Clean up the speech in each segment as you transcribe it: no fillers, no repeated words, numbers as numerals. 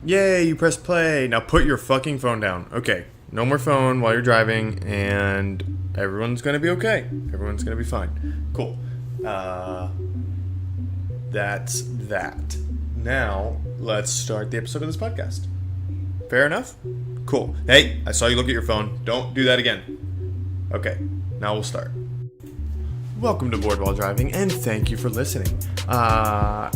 Yay, you press play. Now put your fucking phone down. Okay, no more phone while you're driving, and everyone's gonna be okay. Everyone's gonna be fine. Cool. That's that. Now, let's start the episode of this podcast. Fair enough? Cool. Hey, I saw you look at your phone. Don't do that again. Okay, now we'll start. Welcome to Board While Driving, and thank you for listening.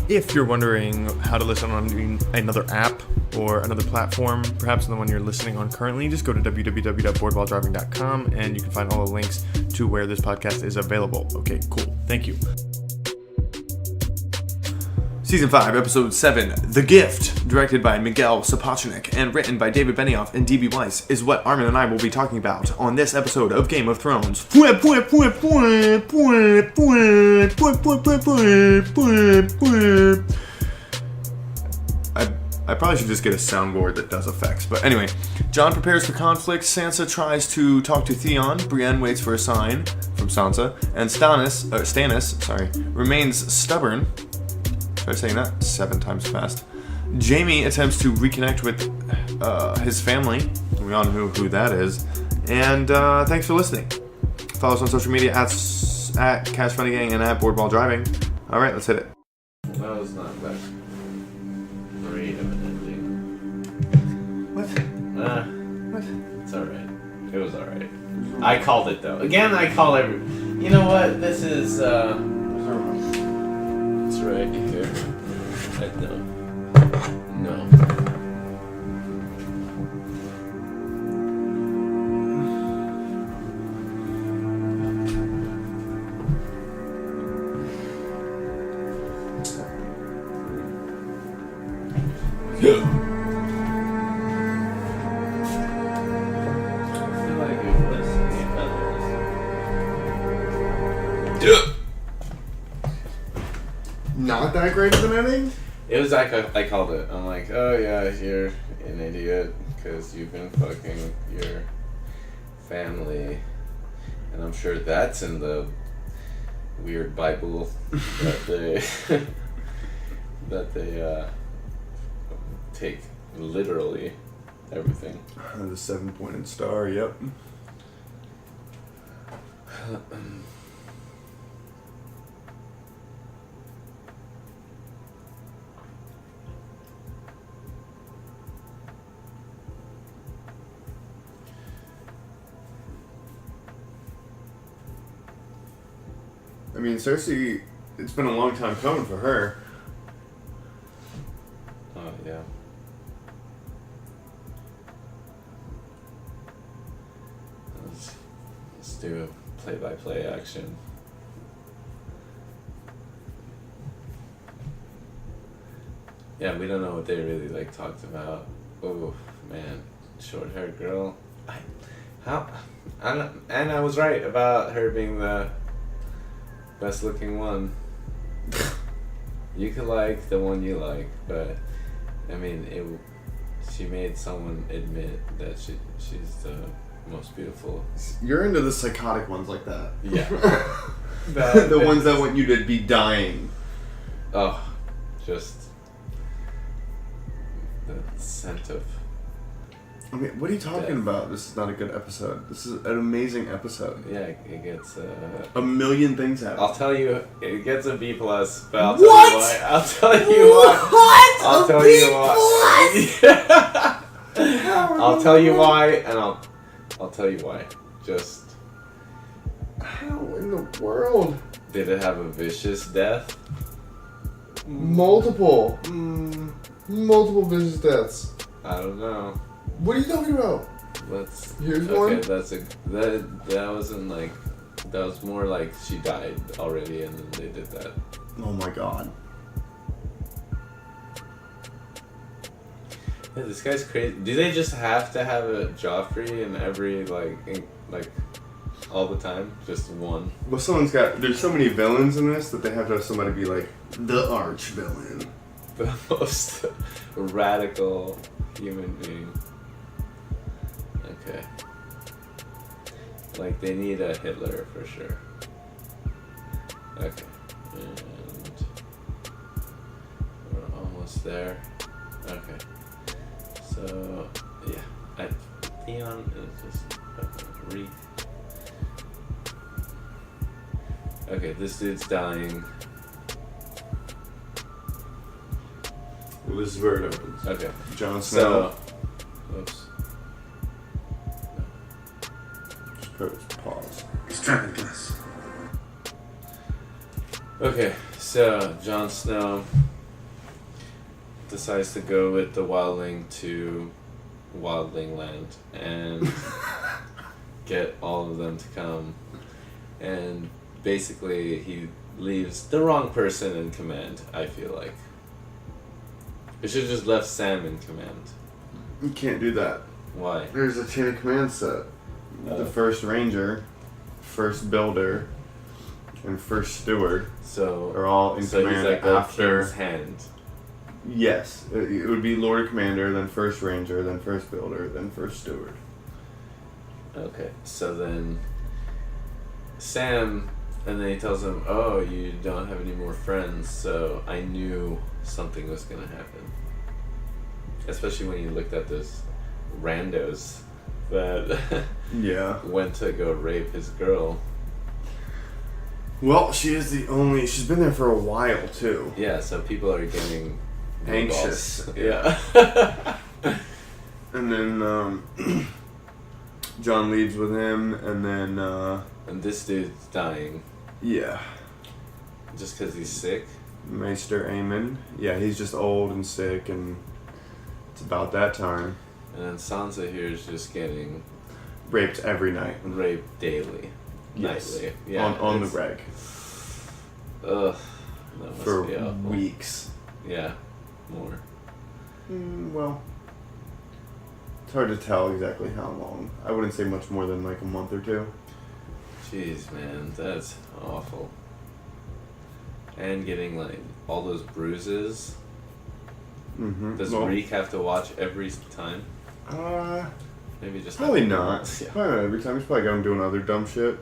If you're wondering how to listen on another app or another platform, perhaps the one you're listening on currently, just go to www.boardwhiledriving.com and you can find all the links to where this podcast is available. Okay, cool. Thank you. Season 5, Episode 7, The Gift, directed by Miguel Sapochnik and written by David Benioff and D.B. Weiss, is what Armen and I will be talking about on this episode of Game of Thrones. I probably should just get a soundboard that does effects, but anyway. Jon prepares for conflict, Sansa tries to talk to Theon, Brienne waits for a sign from Sansa, and Stannis remains stubborn. Try saying that 7 times fast. Jaime attempts to reconnect with his family. We all know who that is. And thanks for listening. Follow us on social media at Cash Funny Gang and at Board While Driving. All right, let's hit it. That was not that great of an ending. What? What? It's alright. It was alright. I called it though. Again, I call every. You know what? This is. It's right here. No. Not that great of an ending? It was like I called it. I'm like, oh yeah, you're an idiot because you've been fucking your family, and I'm sure that's in the weird Bible that they take literally everything. The 7-pointed star. Yep. I mean, Cersei, it's been a long time coming for her. Oh, yeah. Let's do a play-by-play action. Yeah, we don't know what they really, talked about. Oh, man. Short-haired girl. And I was right about her being the best looking one. You could like the one you like, but I mean, she made someone admit that she's the most beautiful. You're into the psychotic ones like that. Yeah. The ones that want you to be dying. Oh, just the scent of. I mean, what are you talking about? This is not a good episode. This is an amazing episode. Yeah, it gets a million things happen. I'll tell you, it gets a B+, but I'll tell what? you why. I'll tell you why. What? I'll tell you why. I'll tell you why, and I'll tell you why. Just how in the world? Did it have a vicious death? Multiple vicious deaths. I don't know. What are you talking about? Here's one. That wasn't that was more like she died already and then they did that. Oh my god. Yeah, this guy's crazy. Do they just have to have a Joffrey in every all the time? Just one? Well, there's so many villains in this that they have to have somebody be like the arch villain. The most radical human being. Okay. They need a Hitler for sure. Okay. And we're almost there. Okay. So, yeah. Theon is just Reek. Okay, this dude's dying. Well, this is where it opens. Okay. Jon Snow. Oops. Just pause. He's trapping glass. Okay, so Jon Snow decides to go with the wildling to Wildling Land and get all of them to come, and basically he leaves the wrong person in command. I feel like it should have just left Sam in command. You can't do that. Why? There's a chain of command set. The first ranger, first builder, and first steward So are all in so command he's like the after. king's hand. Yes, it would be Lord Commander, then first ranger, then first builder, then first steward. Okay, so then Sam, and then he tells him, "Oh, you don't have any more friends." So I knew something was gonna happen, especially when you looked at those randos that Yeah. went to go rape his girl. Well, she is the only. She's been there for a while too. Yeah, so people are getting Anxious. balls. Yeah. And then John leaves with him, and then And this dude's dying yeah, just because he's sick. Maester Aemon. Yeah, he's just old and sick, and it's about that time. And then Sansa here is just getting Raped every night. raped daily. Yes. Nightly. Yeah. On the it's- reg Ugh. That must for be awful. weeks. Yeah. More. Well, it's hard to tell exactly how long. I wouldn't say much more than like a month or two. Jeez, man, that's awful. And getting like all those bruises. Mm-hmm. Does Reek have to watch every time? Maybe just Probably like not. once? Yeah. Probably not every time. He's probably going doing other dumb shit.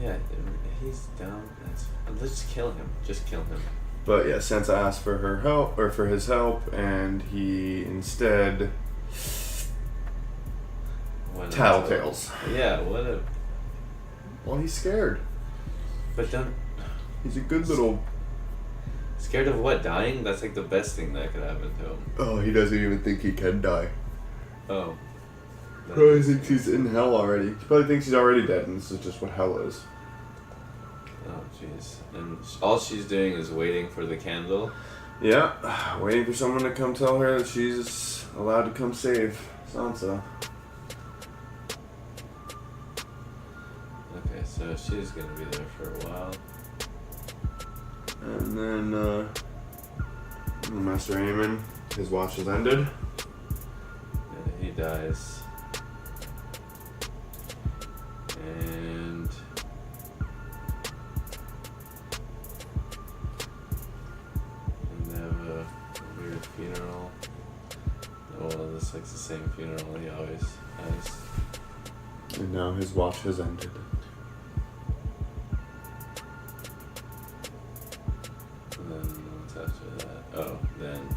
Yeah, he's dumb. Let's just kill him. Just kill him. But yeah, Sansa asked for her help, or for his help, and he instead Why not? tattletales. Yeah, what a. Well, he's scared. But don't. He's a good little. Scared of what? Dying? That's like the best thing that could happen to him. Oh, he doesn't even think he can die. Oh. Probably thinks he's in hell already. He probably thinks he's already dead, and this is just what hell is. Oh, jeez. And all she's doing is waiting for the candle. Yeah, waiting for someone to come tell her that she's allowed to come save Sansa. Okay, so she's gonna be there for a while. And then, Master Aemon, his watch has ended. And he dies. And they have a weird funeral. Oh, well, this like the same funeral he always has. And now his watch has ended. And then what's after that? Oh, then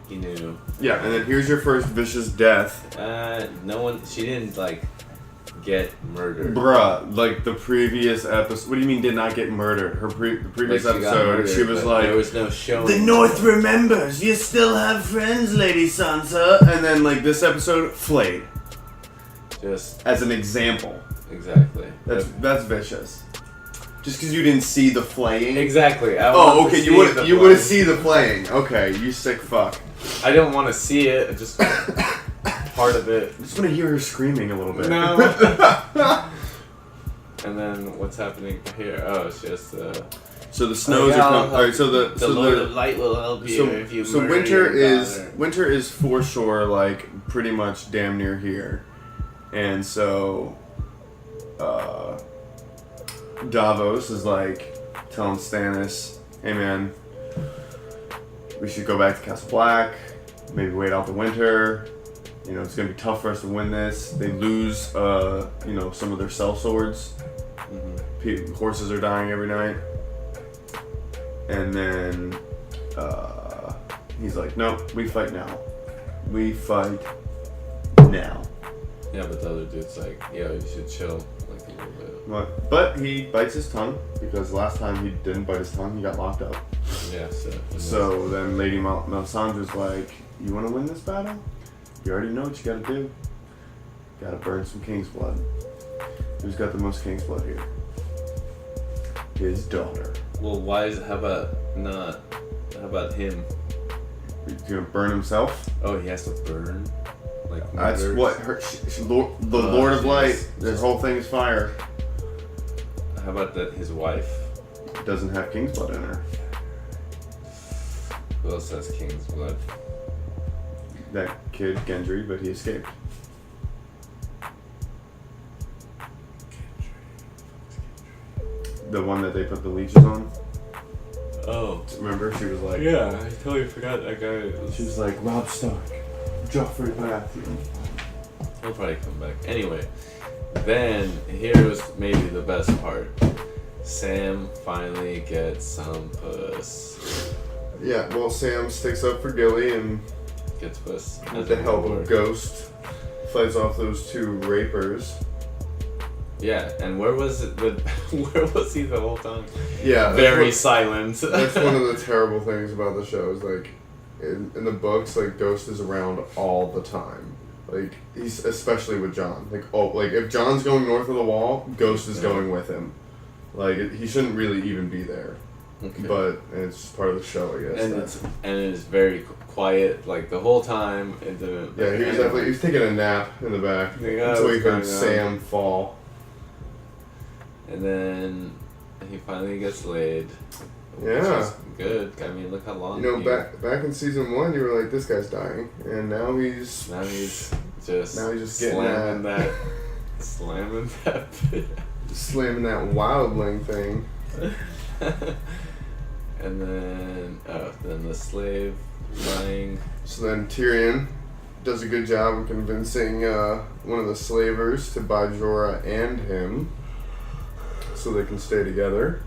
he knew. Yeah, and then here's your first vicious death. No one. She didn't like get murdered. Bruh, like the previous episode. What do you mean did not get murdered? The previous Like, she got episode, murdered, she was but like, there was no showing. "The North remembers. You still have friends, Lady Sansa." And then like this episode, flayed. Just As an example. exactly. That's vicious. Just because you didn't see the flaying. Exactly. I Oh, wanted to okay. see You would the you blood. would see the flaying. Okay, you sick fuck. I didn't want to see it. Just part of it. I just want to hear her screaming a little bit. No. And then what's happening here? Oh, it's just. So the snows are coming. All right. So The Lord of Light will help you if you so murder winter is for sure like pretty much damn near here, and so Davos is like telling Stannis, "Hey man, we should go back to Castle Black. Maybe wait out the winter. You know, it's gonna be tough for us to win this. They lose, some of their sellswords. Horses are dying every night." And then he's like, no, we fight now. We fight now. Yeah, but the other dude's like, yo, you should chill like a little bit. What? But he bites his tongue because last time he didn't bite his tongue, he got locked up. Yeah, So then Lady Melisandre's like, you want to win this battle? You already know what you gotta do. Gotta burn some King's blood. Who's got the most King's blood here? His daughter. Well, how about him? He's gonna burn himself? Oh, he has to burn? Like That's murders? what the Lord of Light. This whole thing is fire. How about that? His wife Doesn't have King's blood in her. Who else has King's blood? That kid Gendry, but he escaped. The one that they put the leeches on. Oh, Remember, she was like, yeah, I totally forgot that guy. She was like, Robb Stark, Joffrey Baratheon. He'll probably come back. Anyway, then here was maybe the best part. Sam finally gets some puss. Yeah, well, Sam sticks up for Gilly and Gets puss. with the help of Ghost, fights off those two rapers. Yeah, and where was it? Where was he the whole time? Yeah, Very silent. That's one of the terrible things about the show is like, in the books, like Ghost is around all the time. Like he's especially with Jon. Like if Jon's going north of the Wall, Ghost is going with him. Like he shouldn't really even be there. Okay. But it's just part of the show, I guess. And it's very quiet, like the whole time. It didn't. Yeah, he was taking a nap in the back until he heard Sam fall. And then he finally gets laid. Yeah. Which is good. I mean, look how long. You know, back in season 1, you were like, this guy's dying, and now he's just getting slamming that slamming that wildling thing. And then the slave buying. So then Tyrion does a good job of convincing one of the slavers to buy Jorah and him, so they can stay together.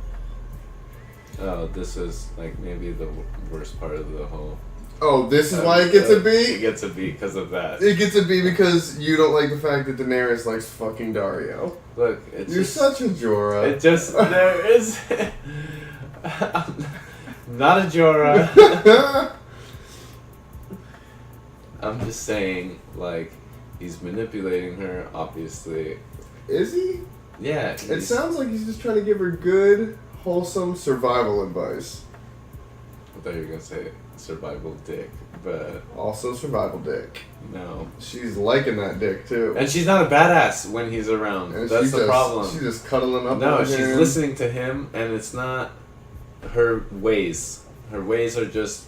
Oh, this is like maybe the worst part of the whole. Oh, this is why it gets a B? It gets a B because of that. It gets a B because you don't like the fact that Daenerys likes fucking Dario. Look, You're such a Jorah. It just, there is. Not a Jorah. I'm just saying, like, he's manipulating her, obviously. Is he? Yeah. It sounds like he's just trying to give her good, wholesome survival advice. I thought you were going to say survival dick, but... Also survival dick. No. She's liking that dick, too. And she's not a badass when he's around. And that's the problem. She's just cuddling up No, with she's him. listening to him, and it's not her ways. Her ways are just,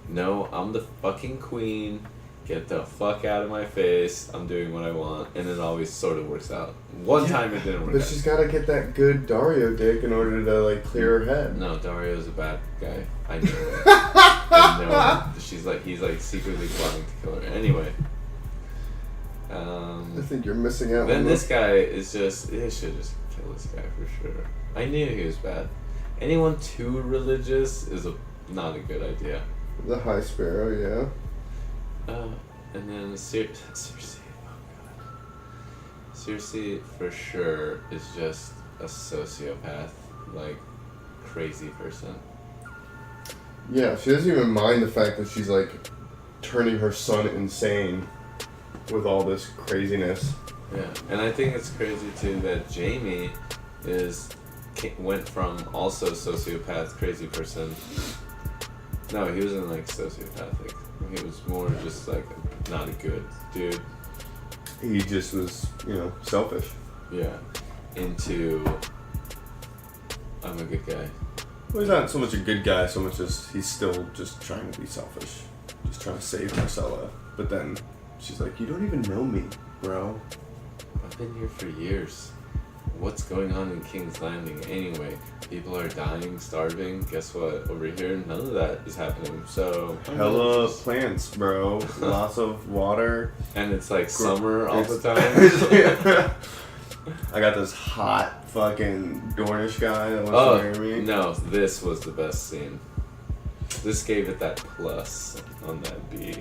no, I'm the fucking queen. Get the fuck out of my face. I'm doing what I want. And it always sort of works out. One time it didn't work But out. she's got to get that good Dario dick in order to, like, clear her head. No, Dario's a bad guy. I know it. I know it. He's like secretly plotting to kill her. Anyway. I think you're missing out. Then this guy is just, they should just kill this guy for sure. I knew he was bad. Anyone too religious is not a good idea. The High Sparrow, yeah. And then Cersei, oh god. Cersei for sure is just a sociopath, like crazy person. Yeah, she doesn't even mind the fact that she's like turning her son insane with all this craziness. Yeah, and I think it's crazy too that Jaime went from also sociopath, crazy person. No, he wasn't like sociopathic. He was more just like not a good dude. He just was, selfish. Yeah. Into I'm a good guy. Well, he's not so much a good guy, so much as he's still just trying to be selfish. Just trying to save Marcella. But then she's like, you don't even know me, bro. I've been here for years. What's going on in King's Landing anyway? People are dying, starving. Guess what? Over here, none of that is happening. So hella plants, bro. Lots of water. And it's like summer all the time. I got this hot fucking Dornish guy that wants to marry me. No, this was the best scene. This gave it that plus on that B.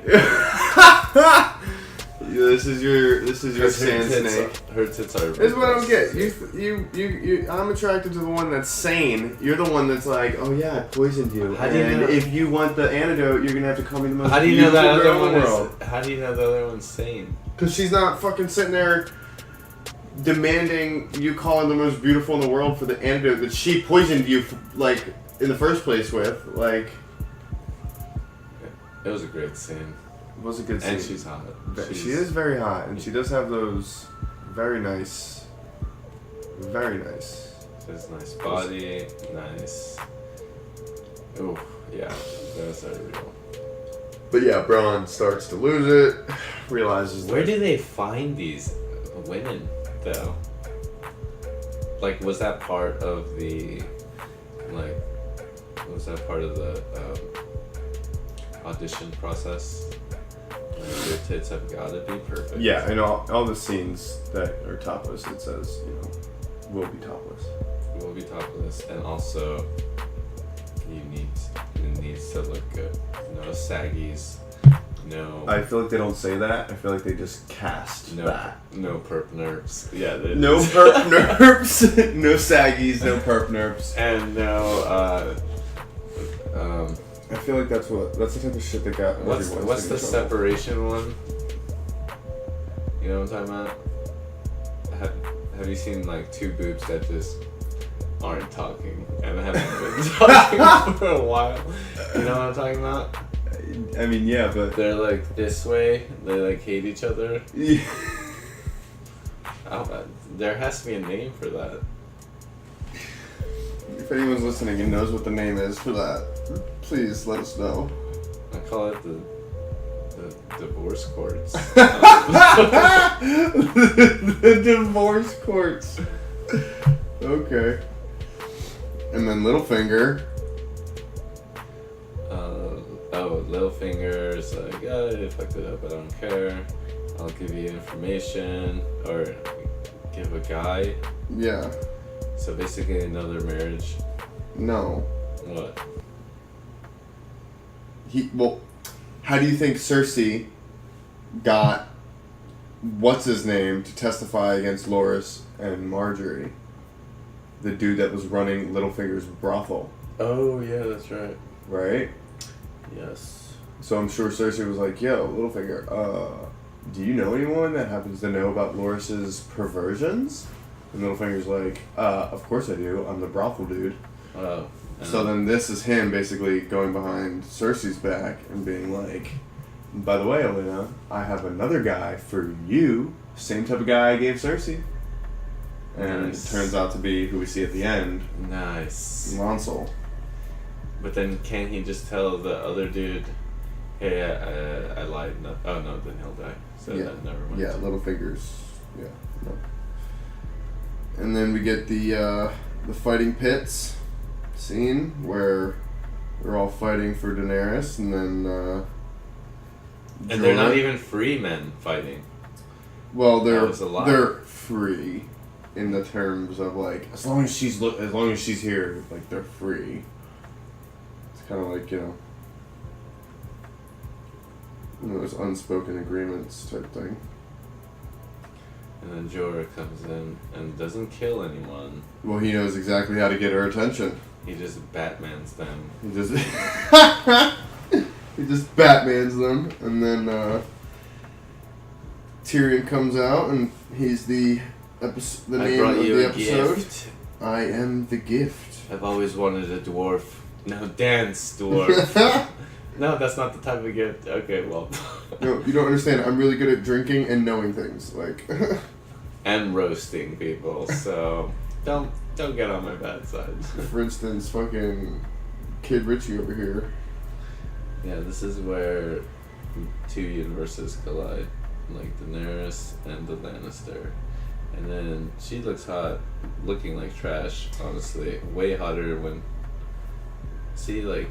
This is your sand snake. Her tits are. This is what I don't get. You. I'm attracted to the one that's sane. You're the one that's like, oh yeah, I poisoned you. How do you know? If you want the antidote, you're gonna have to call me the most. How do you know that other one world. is? How do you know the other one's sane? Because she's not fucking sitting there demanding you call her the most beautiful in the world for the antidote that she poisoned you, like, in the first place with. Like, it was a great scene. It was a good scene. And she's hot. She is very hot, and she does have those very nice. She has nice body, nice. Oh, yeah, those are real. But yeah, Braun starts to lose it, realizes Where do they find these women, though? Like, was that part of the, audition process? Like, your tits have got to be perfect. Yeah, and all the scenes that are topless, it says, will be topless. Will be topless, and also, it needs to look good. No saggies. No. I feel like they don't say that. I feel like they just cast that. No perp nerves. Yeah. No perp nerves. No saggies. No perp nerves. And no. I feel like that's the type of shit that got. What's the separation one? You know what I'm talking about? Have you seen like two boobs that just aren't talking and haven't been talking for a while? You know what I'm talking about? I mean, yeah, but they're like this way. They like hate each other. Yeah. There has to be a name for that. If anyone's listening and knows what the name is for that, please let us know. I call it the divorce courts. The divorce courts. Okay. And then Littlefinger. Littlefinger's like, I fucked it up, I don't care. I'll give you information, or give a guy. Yeah. So basically another marriage. No. What? How do you think Cersei got what's his name to testify against Loras and Marjorie? The dude that was running Littlefinger's brothel. Oh yeah, that's right. Right? Yes. So I'm sure Cersei was like, yo, Littlefinger, do you know anyone that happens to know about Loras's perversions? And Littlefinger's like, of course I do. I'm the brothel dude. Oh. So then this is him basically going behind Cersei's back and being like, by the way, Olenna, I have another guy for you. Same type of guy I gave Cersei. And nice. It turns out to be who we see at the end. Nice. Lancel. But then can't he just tell the other dude, hey, I lied. No. Oh no, then he'll die. So yeah. Then never mind. Yeah, Littlefinger's. Yeah. No. And then we get the fighting pits scene where they're all fighting for Daenerys, and then and they're not even free men fighting. Well, they're free in the terms of like as long as she's here, like they're free. It's kind of like those unspoken agreements type thing. And then Jorah comes in and doesn't kill anyone. Well, he knows exactly how to get her attention. He just Batmans them. He just Batmans them, and then Tyrion comes out, and he's the name of the episode. Gift. I am the gift. I've always wanted a dwarf. No, dance dwarf. No, that's not the type of gift. Okay, well. No, you don't understand. I'm really good at drinking and knowing things, like. And roasting people, so don't get on my bad side. For instance, fucking Kid Richie over here. Yeah, this is where two universes collide, like Daenerys and the Lannister. And then she looks hot, looking like trash, honestly. Way hotter when... See, like...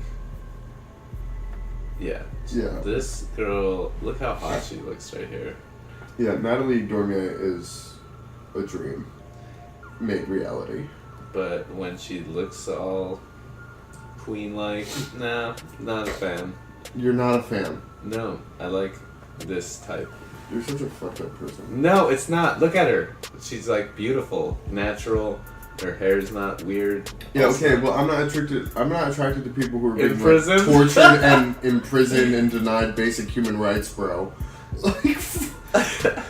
Yeah. Yeah. This girl, look how hot she looks right here. Yeah, Natalie Dormier is a dream made reality. But when she looks all queen-like. Nah, not a fan. You're not a fan. No, I like this type. You're such a fucked up person. No, it's not. Look at her. She's like beautiful, natural. Her hair's not weird. Yeah, okay, well I'm not attracted to people who are being prison? like, tortured and imprisoned and denied basic human rights, bro. Like,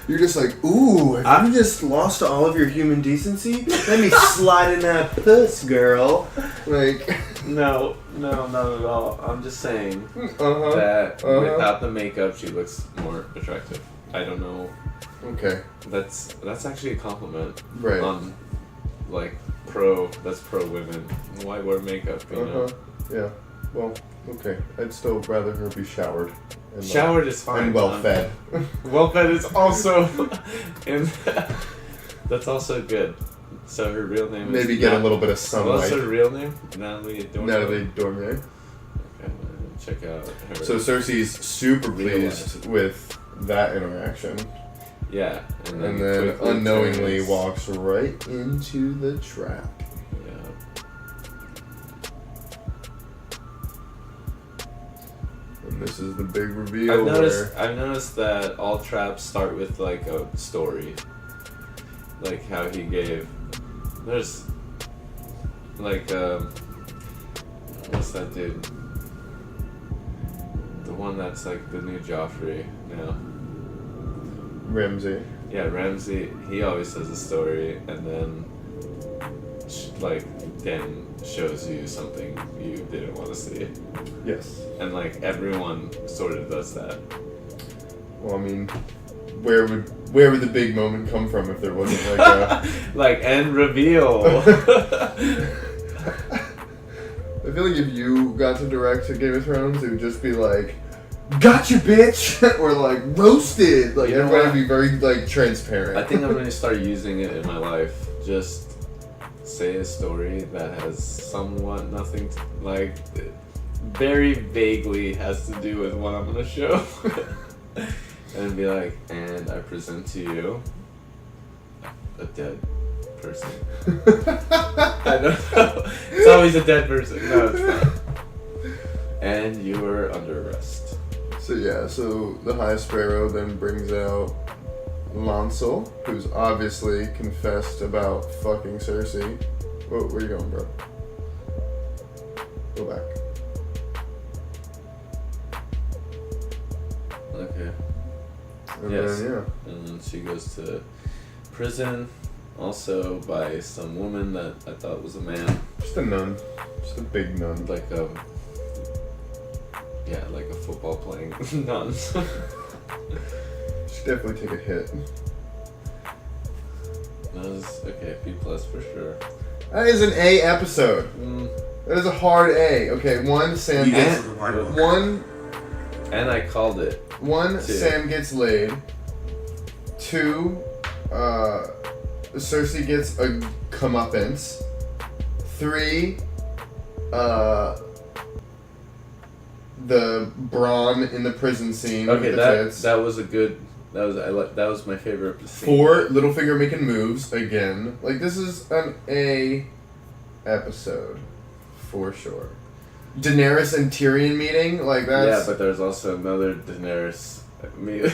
you're just like, ooh, have you just lost all of your human decency? Let me slide in that puss, girl. Like, No, not at all. I'm just saying that without the makeup, she looks more attractive. I don't know. Okay. That's actually a compliment. Right. That's pro women. Why wear makeup, you know? Yeah. Well, okay. I'd still rather her be showered. And Showered is fine. And well fed. Well fed is also and that's also good. So her real name is maybe get a little bit of sunlight. What's her real name? Natalie Dormer. Natalie Dormer. Okay, I'm gonna check out her. So Cersei's super pleased with that interaction. Yeah. And then unknowingly walks right into the trap. Yeah. And this is the big reveal. I've noticed that all traps start with like a story. Like how he gave. There's like what's that dude? The one that's like the new Joffrey now. Ramsay. Yeah, Ramsay. He always says a story, and then then shows you something you didn't want to see. Yes. And like everyone sort of does that. Well, I mean, where would the big moment come from if there wasn't like a like end reveal? I feel like if you got to direct a Game of Thrones, it would just be like, "Gotcha, bitch," or like roasted. Like everybody would be very like transparent. I think I'm gonna start using it in my life. Just say a story that has somewhat nothing to, like very vaguely has to do with what I'm gonna show. And be like, and I present to you a dead person. I don't know. It's always a dead person. No, it's not. And you were under arrest. So the High Sparrow then brings out Lancel, who's obviously confessed about fucking Cersei. Whoa, where you going, bro? Go back. Okay. And yes. then, yeah. And then she goes to prison, also by some woman that I thought was a man. Just a nun. Just a big nun. Like a football playing nun. Should definitely take a hit. That was okay, B+ for sure. That is an A episode. That is a hard A. Okay, Sam gets and I called it. 1, Sam gets laid. 2, Cersei gets a comeuppance. 3, the Braun in the prison scene. Okay, with the tits. that was a good. That was my favorite scene. 4, Littlefinger making moves again. Like, this is an A episode for sure. Daenerys and Tyrion meeting, like that's. Yeah, but there's also another Daenerys meeting.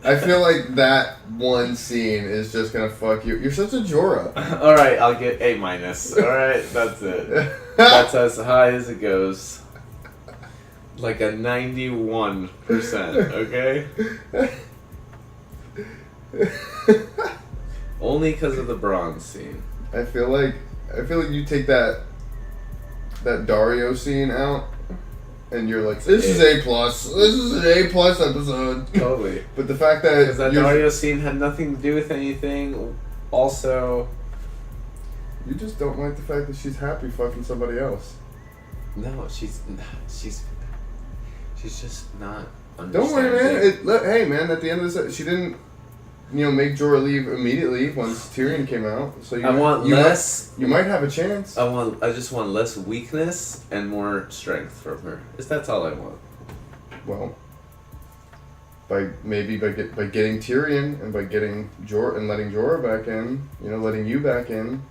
I feel like that one scene is just gonna fuck you. You're such a Jorah. All right, I'll get A-. All right, that's it. That's as high as it goes. Like a 91%, okay? Only because of the bronze scene. I feel like you take that Dario scene out, and you're like, this is A+. This is an A+ episode. Totally. But the fact that because that Dario scene had nothing to do with anything. Also, you just don't like the fact that she's happy fucking somebody else. No, she's just not. Don't worry, man. Hey, man. At the end of this, she didn't, make Jorah leave immediately once Tyrion came out. So you might have a chance. I just want less weakness and more strength from her. That's all I want. Well, by getting Tyrion and by getting Jorah and letting Jorah back in, letting you back in,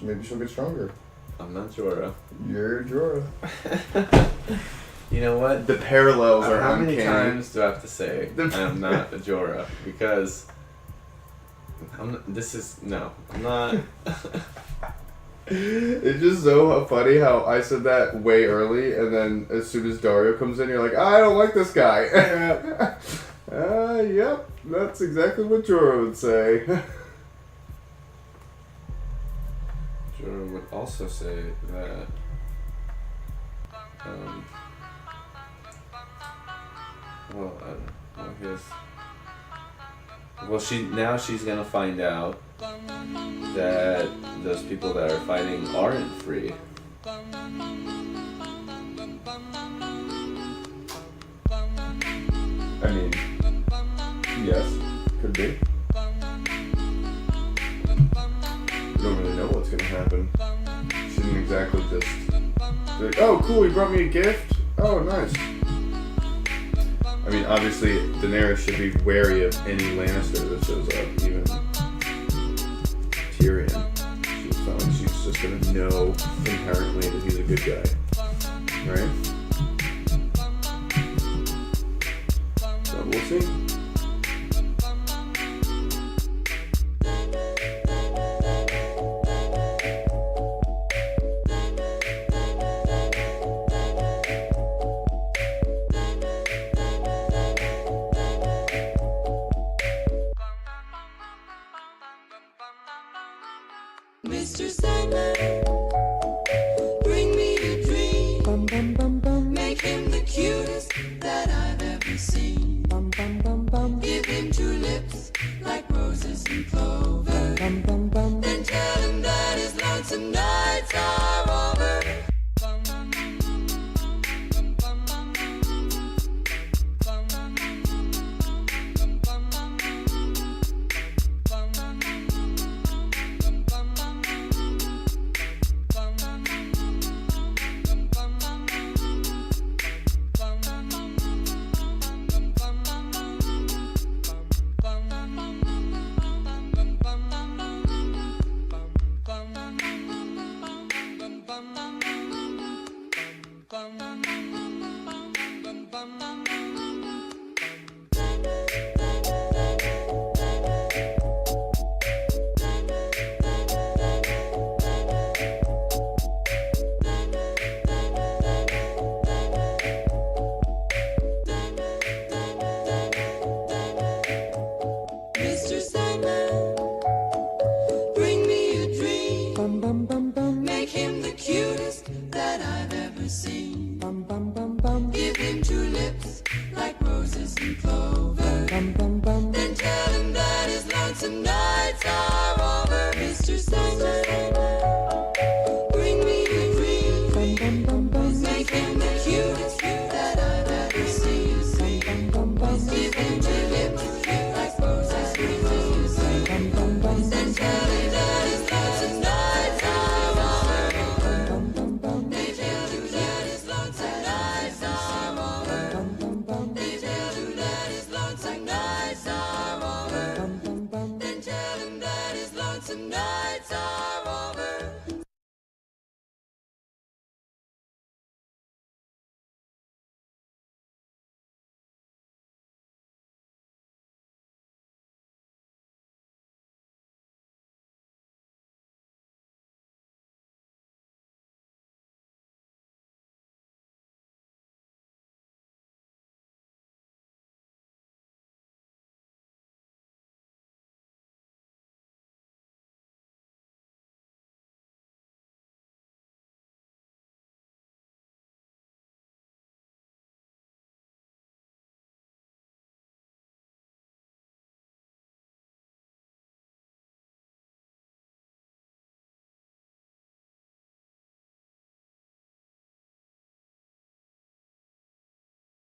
maybe she'll get stronger. I'm not Jorah. You're Jorah. You know what? The parallels are How many uncanny. times do I have to say I'm not a Jorah? Because I'm not. It's just so funny how I said that way early, and then as soon as Dario comes in, you're like, I don't like this guy. Yep, that's exactly what Jorah would say. Jorah would also say that. Well, I don't know. I guess. Well, she's gonna find out that those people that are fighting aren't free. I mean, yes, could be. You don't really know what's gonna happen. She didn't exactly just be like, oh cool, he brought me a gift. Oh, nice. I mean, obviously, Daenerys should be wary of any Lannister that shows up, even Tyrion. It's not like she's just gonna know inherently that he's a good guy, right? So we'll see. Mr. Sandman, bring me a dream. Make him the cutest that I've ever seen. Give him 2 lips like roses and clover. Then tell him that his lonesome nights are over. Mr. Sandman, bring me a dream. Make him the cutest that I've ever seen. Give him 2 lips like roses and clover.